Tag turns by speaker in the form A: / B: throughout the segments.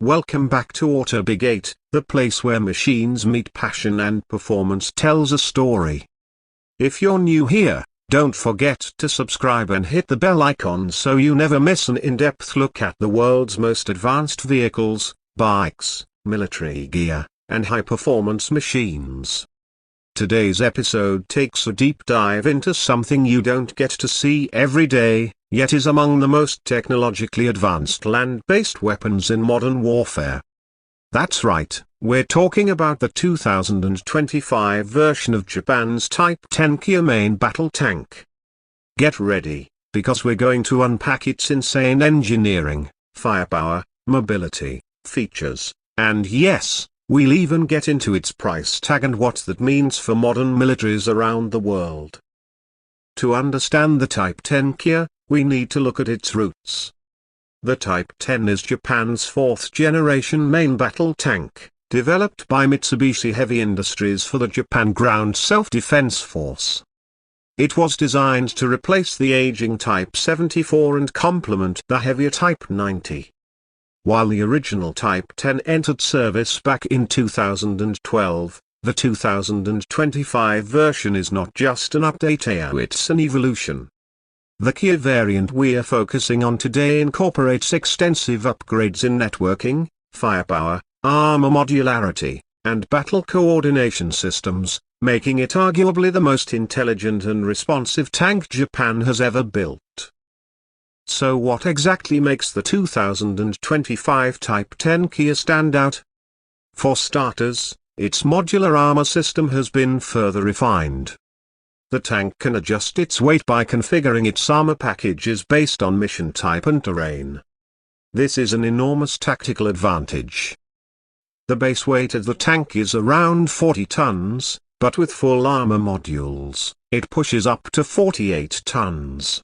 A: Welcome back to AutoBig8, the place where machines meet passion and performance tells a story. If you're new here, don't forget to subscribe and hit the bell icon so you never miss an in-depth look at the world's most advanced vehicles, bikes, military gear, and high-performance machines. Today's episode takes a deep dive into something you don't get to see every day, yet is among the most technologically advanced land-based weapons in modern warfare. That's right, we're talking about the 2025 version of Japan's Type 10 Kia main battle tank. Get ready, because we're going to unpack its insane engineering, firepower, mobility, features, and yes, we'll even get into its price tag and what that means for modern militaries around the world. To understand the Type 10 Kia, we need to look at its roots. The Type 10 is Japan's fourth-generation main battle tank, developed by Mitsubishi Heavy Industries for the Japan Ground Self-Defense Force. It was designed to replace the aging Type 74 and complement the heavier Type 90. While the original Type 10 entered service back in 2012, the 2025 version is not just an update, it's an evolution. The Kia variant we're focusing on today incorporates extensive upgrades in networking, firepower, armor modularity, and battle coordination systems, making it arguably the most intelligent and responsive tank Japan has ever built. So what exactly makes the 2025 Type 10 Kia stand out? For starters, its modular armor system has been further refined. The tank can adjust its weight by configuring its armor packages based on mission type and terrain. This is an enormous tactical advantage. The base weight of the tank is around 40 tons, but with full armor modules, it pushes up to 48 tons.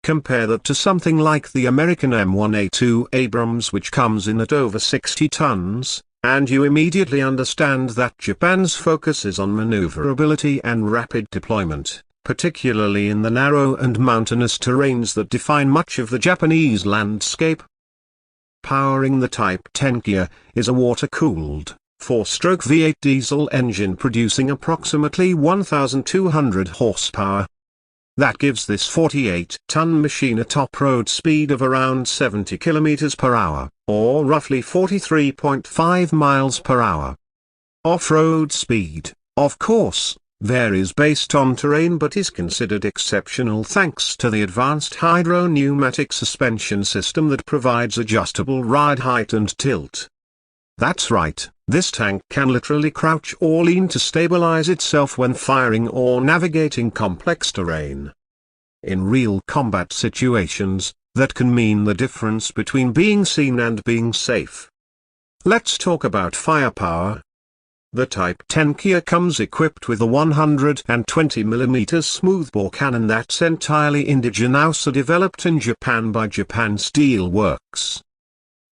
A: Compare that to something like the American M1A2 Abrams, which comes in at over 60 tons, and you immediately understand that Japan's focus is on maneuverability and rapid deployment, particularly in the narrow and mountainous terrains that define much of the Japanese landscape. Powering the Type 10 Kia is a water-cooled, 4-stroke V8 diesel engine producing approximately 1,200 horsepower. That gives this 48-ton machine a top road speed of around 70 km per hour, or roughly 43.5 miles per hour. Off-road speed, of course, varies based on terrain but is considered exceptional thanks to the advanced hydro-pneumatic suspension system that provides adjustable ride height and tilt. That's right, this tank can literally crouch or lean to stabilize itself when firing or navigating complex terrain. In real combat situations, that can mean the difference between being seen and being safe. Let's talk about firepower. The Type 10 Kia comes equipped with a 120mm smoothbore cannon that's entirely indigenous, developed in Japan by Japan Steel Works.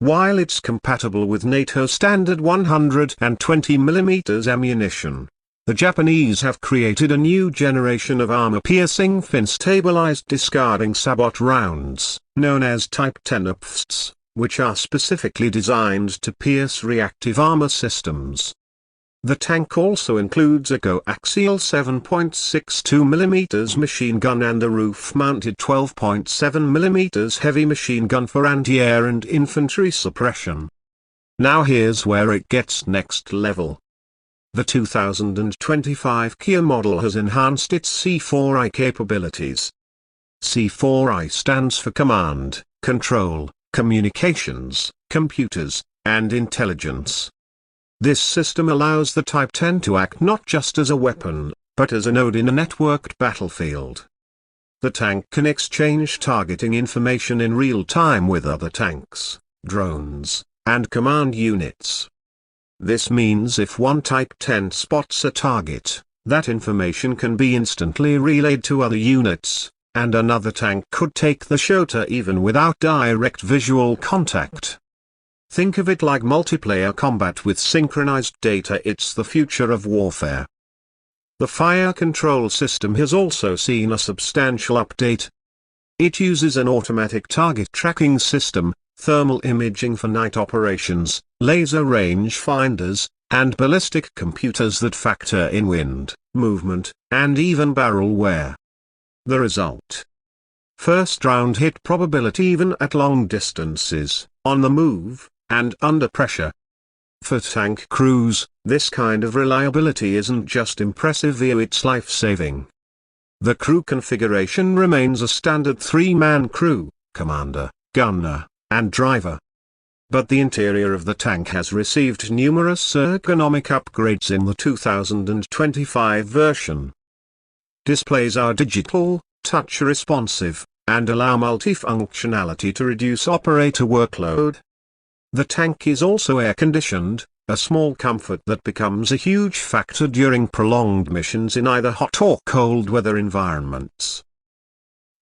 A: While it's compatible with NATO standard 120mm ammunition, the Japanese have created a new generation of armor-piercing fin-stabilized discarding sabot rounds, known as Type 10 UPFs, which are specifically designed to pierce reactive armor systems. The tank also includes a coaxial 7.62mm machine gun and a roof-mounted 12.7mm heavy machine gun for anti-air and infantry suppression. Now here's where it gets next level. The 2025 Kia model has enhanced its C4I capabilities. C4I stands for Command, Control, Communications, Computers, and Intelligence. This system allows the Type 10 to act not just as a weapon, but as a node in a networked battlefield. The tank can exchange targeting information in real time with other tanks, drones, and command units. This means if one Type 10 spots a target, that information can be instantly relayed to other units, and another tank could take the shot even without direct visual contact. Think of it like multiplayer combat with synchronized data. It's the future of warfare. The fire control system has also seen a substantial update. It uses an automatic target tracking system, thermal imaging for night operations, laser range finders, and ballistic computers that factor in wind, movement, and even barrel wear. The result: first round hit probability even at long distances, on the move, and under pressure. For tank crews, this kind of reliability isn't just impressive, it's life-saving. The crew configuration remains a standard 3-man crew, commander, gunner, and driver. But the interior of the tank has received numerous ergonomic upgrades in the 2025 version. Displays are digital, touch-responsive, and allow multifunctionality to reduce operator workload. The tank is also air-conditioned, a small comfort that becomes a huge factor during prolonged missions in either hot or cold weather environments.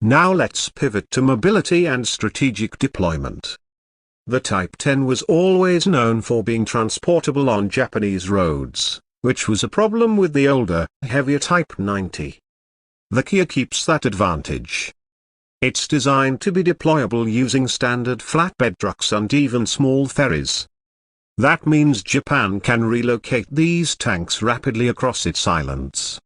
A: Now let's pivot to mobility and strategic deployment. The Type 10 was always known for being transportable on Japanese roads, which was a problem with the older, heavier Type 90. The Kia keeps that advantage. It's designed to be deployable using standard flatbed trucks and even small ferries. That means Japan can relocate these tanks rapidly across its islands.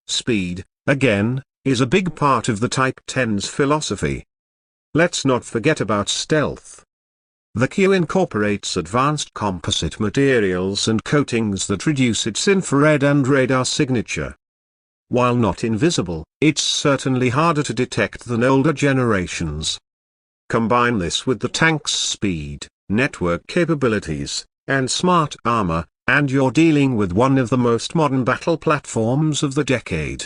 A: Speed, again, is a big part of the Type 10's philosophy. Let's not forget about stealth. The Kia incorporates advanced composite materials and coatings that reduce its infrared and radar signature. While not invisible, it's certainly harder to detect than older generations. Combine this with the tank's speed, network capabilities, and smart armor, and you're dealing with one of the most modern battle platforms of the decade.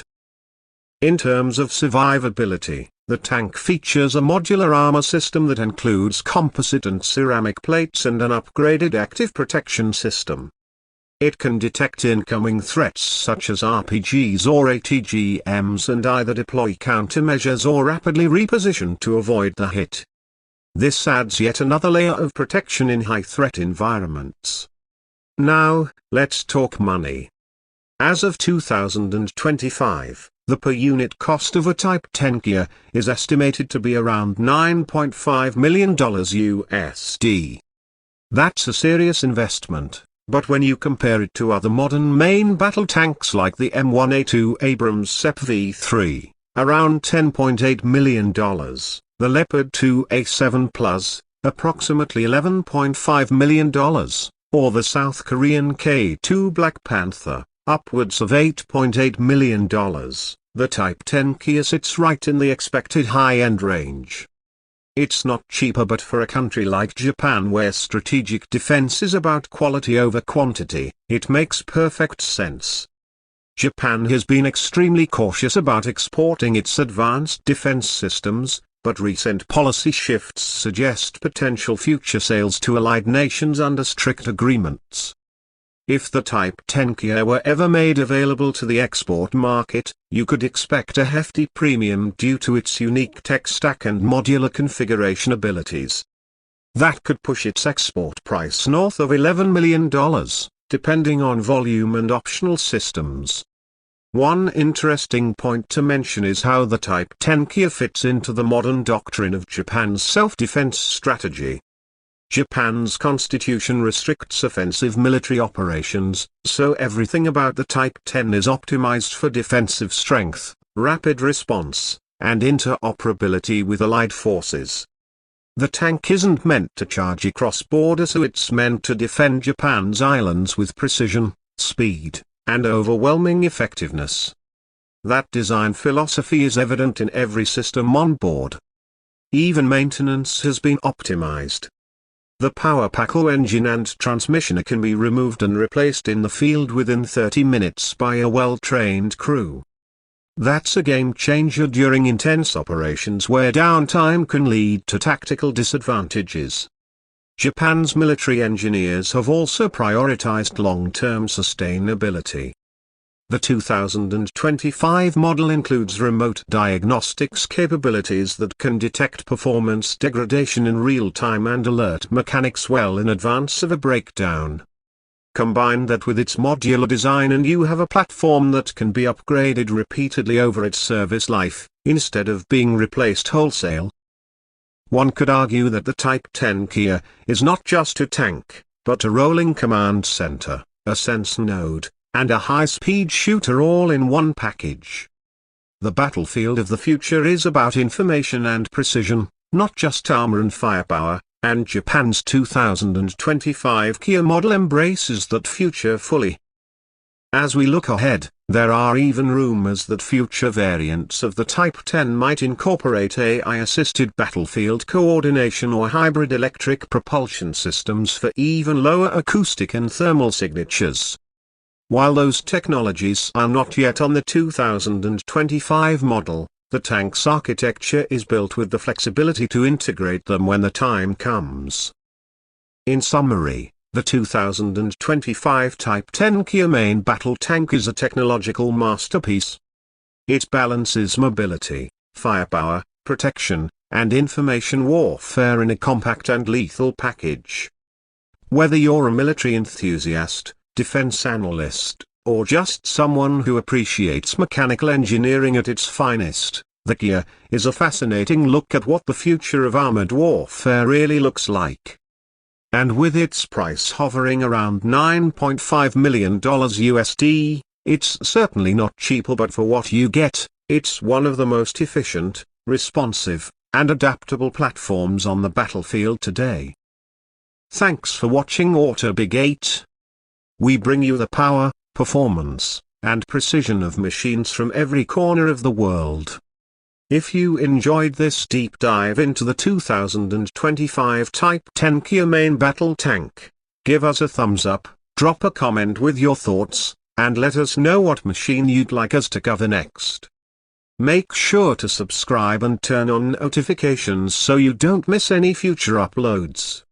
A: In terms of survivability, the tank features a modular armor system that includes composite and ceramic plates and an upgraded active protection system. It can detect incoming threats such as RPGs or ATGMs and either deploy countermeasures or rapidly reposition to avoid the hit. This adds yet another layer of protection in high-threat environments. Now, let's talk money. As of 2025, the per-unit cost of a Type 10 Kia is estimated to be around $9.5 million USD. That's a serious investment. But when you compare it to other modern main battle tanks like the M1A2 Abrams SEP V3, around $10.8 million, the Leopard 2A7 Plus, approximately $11.5 million, or the South Korean K2 Black Panther, upwards of $8.8 million, the Type 10 Kia sits right in the expected high-end range. It's not cheaper, but for a country like Japan where strategic defense is about quality over quantity, it makes perfect sense. Japan has been extremely cautious about exporting its advanced defense systems, but recent policy shifts suggest potential future sales to allied nations under strict agreements. If the Type 10 Kia were ever made available to the export market, you could expect a hefty premium due to its unique tech stack and modular configuration abilities. That could push its export price north of $11 million, depending on volume and optional systems. One interesting point to mention is how the Type 10 Kia fits into the modern doctrine of Japan's self-defense strategy. Japan's constitution restricts offensive military operations, so everything about the Type 10 is optimized for defensive strength, rapid response, and interoperability with allied forces. The tank isn't meant to charge across borders, so it's meant to defend Japan's islands with precision, speed, and overwhelming effectiveness. That design philosophy is evident in every system on board. Even maintenance has been optimized. The power pack engine and transmission can be removed and replaced in the field within 30 minutes by a well-trained crew. That's a game changer during intense operations where downtime can lead to tactical disadvantages. Japan's military engineers have also prioritized long-term sustainability. The 2025 model includes remote diagnostics capabilities that can detect performance degradation in real time and alert mechanics well in advance of a breakdown. Combine that with its modular design and you have a platform that can be upgraded repeatedly over its service life, instead of being replaced wholesale. One could argue that the Type 10 Kia is not just a tank, but a rolling command center, a sense node, and a high-speed shooter all in one package. The battlefield of the future is about information and precision, not just armor and firepower, and Japan's 2025 Kia model embraces that future fully. As we look ahead, there are even rumors that future variants of the Type 10 might incorporate AI-assisted battlefield coordination or hybrid electric propulsion systems for even lower acoustic and thermal signatures. While those technologies are not yet on the 2025 model, the tank's architecture is built with the flexibility to integrate them when the time comes. In summary, the 2025 Type 10 Kia main battle tank is a technological masterpiece. It balances mobility, firepower, protection, and information warfare in a compact and lethal package. Whether you're a military enthusiast, defense analyst, or just someone who appreciates mechanical engineering at its finest, the Kia is a fascinating look at what the future of armored warfare really looks like. And with its price hovering around $9.5 million USD, it's certainly not cheap, but for what you get, it's one of the most efficient, responsive, and adaptable platforms on the battlefield today. Thanks for watching Auto Big 8. We bring you the power, performance, and precision of machines from every corner of the world. If you enjoyed this deep dive into the 2025 Type 10 Kia main battle tank, give us a thumbs up, drop a comment with your thoughts, and let us know what machine you'd like us to cover next. Make sure to subscribe and turn on notifications so you don't miss any future uploads.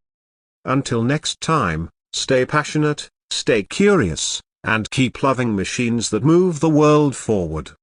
A: Until next time, stay passionate, stay curious, and keep loving machines that move the world forward.